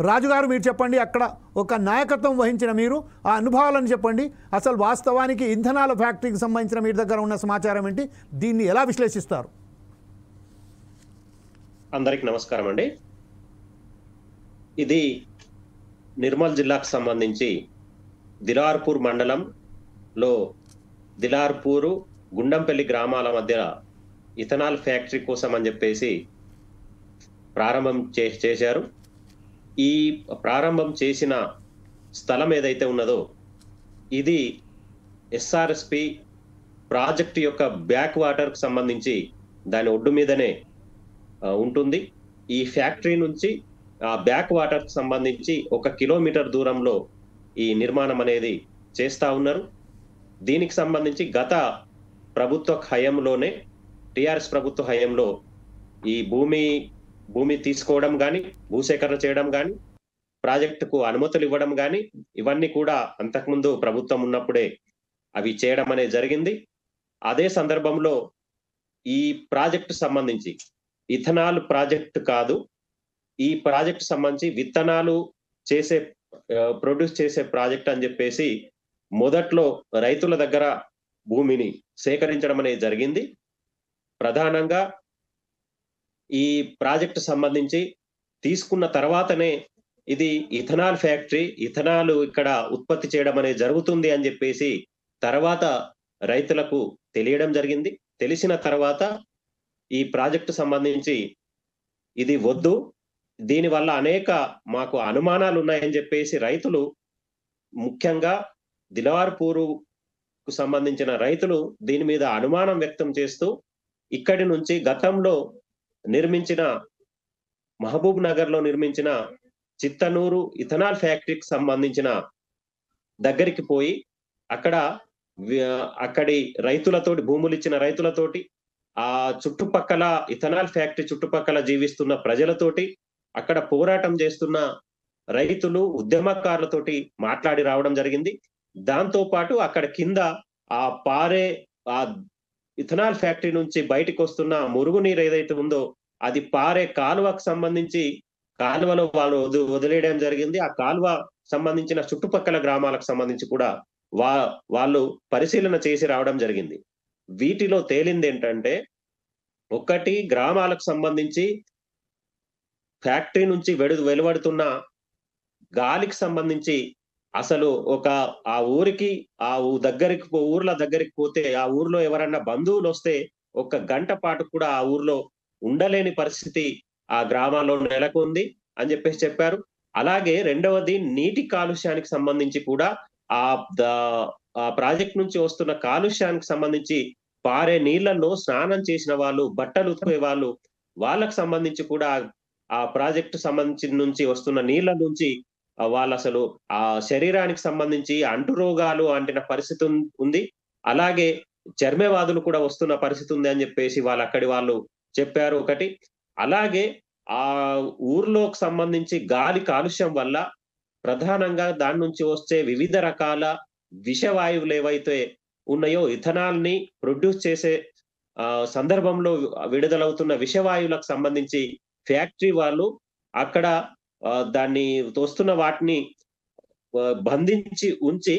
రాజుగారు మీరు చెప్పండి, అక్కడ ఒక నాయకత్వం వహించిన మీరు ఆ అనుభవాలను చెప్పండి. అసలు వాస్తవానికి ఇంధనాల ఫ్యాక్టరీకి సంబంధించిన మీ దగ్గర ఉన్న సమాచారం ఏంటి, దీన్ని ఎలా విశ్లేషిస్తారు? అందరికి నమస్కారం అండి. ఇది నిర్మల్ జిల్లాకు సంబంధించి దిలార్పూర్ మండలంలో దిలార్పూరు గుండంపల్లి గ్రామాల మధ్య ఇథనాల్ ఫ్యాక్టరీ కోసం అని చెప్పేసి ప్రారంభం చేశారు. ఈ ప్రారంభం చేసిన స్థలం ఏదైతే ఉన్నదో ఇది ఎస్ఆర్ఎస్పి ప్రాజెక్టు యొక్క బ్యాక్ వాటర్కి సంబంధించి దాని ఒడ్డు మీదనే ఉంటుంది. ఈ ఫ్యాక్టరీ నుంచి ఆ బ్యాక్ వాటర్కి సంబంధించి 1 కిలోమీటర్ దూరంలో ఈ నిర్మాణం అనేది చేస్తా ఉన్నారు. దీనికి సంబంధించి గత ప్రభుత్వ హయాంలోనే టిఆర్ఎస్ ప్రభుత్వ హయాంలో ఈ భూమి తీసుకోవడం కానీ, భూసేకరణ చేయడం కానీ, ప్రాజెక్టుకు అనుమతులు ఇవ్వడం కానీ, ఇవన్నీ కూడా అంతకుముందు ప్రభుత్వం ఉన్నప్పుడే అవి చేయడం అనేది జరిగింది. అదే సందర్భంలో ఈ ప్రాజెక్టు సంబంధించి ఇథనాల్ ప్రాజెక్టు కాదు, ఈ ప్రాజెక్టు సంబంధించి విత్తనాలు ప్రొడ్యూస్ చేసే ప్రాజెక్ట్ అని చెప్పేసి మొదట్లో రైతుల దగ్గర భూమిని సేకరించడం అనేది జరిగింది. ప్రధానంగా ఈ ప్రాజెక్టు సంబంధించి తీసుకున్న తర్వాతనే ఇది ఇథనాల్ ఫ్యాక్టరీ, ఇథనాల్ ఇక్కడ ఉత్పత్తి చేయడం అనేది జరుగుతుంది అని చెప్పేసి తర్వాత రైతులకు తెలియడం జరిగింది. తెలిసిన తర్వాత ఈ ప్రాజెక్టు సంబంధించి ఇది వద్దు, దీనివల్ల అనేక మాకు అనుమానాలు ఉన్నాయని చెప్పేసి రైతులు, ముఖ్యంగా దిలార్పూరుకు సంబంధించిన రైతులు దీని మీద అనుమానం వ్యక్తం చేస్తూ ఇక్కడి నుంచి గతంలో నిర్మించిన మహబూబ్ నగర్ లో నిర్మించిన చిత్తనూరు ఇథనాల్ ఫ్యాక్టరీకి సంబంధించిన దగ్గరికి పోయి అక్కడి రైతులతోటి, భూములు ఇచ్చిన రైతులతోటి, ఆ చుట్టుపక్కల ఇథనాల్ ఫ్యాక్టరీ చుట్టుపక్కల జీవిస్తున్న ప్రజలతోటి, అక్కడ పోరాటం చేస్తున్న రైతులు, ఉద్యమకారులతోటి మాట్లాడి రావడం జరిగింది. దాంతో పాటు అక్కడ కింద ఆ ఇథనాల్ ఫ్యాక్టరీ నుంచి బయటకు వస్తున్న మురుగునీరు ఏదైతే ఉందో అది పారే కాలువకు సంబంధించి కాలువలో వాళ్ళు వదిలేయడం జరిగింది. ఆ కాలువ సంబంధించిన చుట్టుపక్కల గ్రామాలకు సంబంధించి కూడా వాళ్ళు పరిశీలన చేసి రావడం జరిగింది. వీటిలో తేలింది ఏంటంటే, ఒకటి, గ్రామాలకు సంబంధించి ఫ్యాక్టరీ నుంచి వెలువడుతున్న గాలికి సంబంధించి అసలు ఊర్ల దగ్గరికి పోతే ఆ ఊర్లో ఎవరన్నా బంధువులు వస్తే 1 గంట పాటు కూడా ఆ ఊర్లో ఉండలేని పరిస్థితి ఆ గ్రామాల్లో నెలకొంది అని చెప్పేసి చెప్పారు. అలాగే రెండవది, నీటి కాలుష్యానికి సంబంధించి కూడా ఆ ప్రాజెక్ట్ నుంచి వస్తున్న కాలుష్యానికి సంబంధించి పారే నీళ్లలో స్నానం చేసిన వాళ్ళు, బట్టలు ఉతికే వాళ్ళు, వాళ్ళకు సంబంధించి కూడా ఆ ప్రాజెక్టు సంబంధించి నుంచి వస్తున్న నీళ్ల నుంచి వాళ్ళు అసలు ఆ శరీరానికి సంబంధించి అంటు రోగాలు అంటిన పరిస్థితి ఉంది. అలాగే చర్మవ్యాధులు కూడా వస్తున్న పరిస్థితి ఉంది అని చెప్పేసి అక్కడి వాళ్ళు చెప్పారు. ఒకటి, అలాగే ఆ ఊర్లోకి సంబంధించి గాలి కాలుష్యం వల్ల ప్రధానంగా దాని నుంచి వచ్చే వివిధ రకాల విషవాయువులు ఏవైతే ఉన్నాయో, ఇథనాల్ ని ప్రొడ్యూస్ చేసే సందర్భంలో విడుదలవుతున్న విషవాయువులకు సంబంధించి ఫ్యాక్టరీ వాళ్ళు అక్కడ దాన్ని వస్తున్న వాటిని బంధించి ఉంచి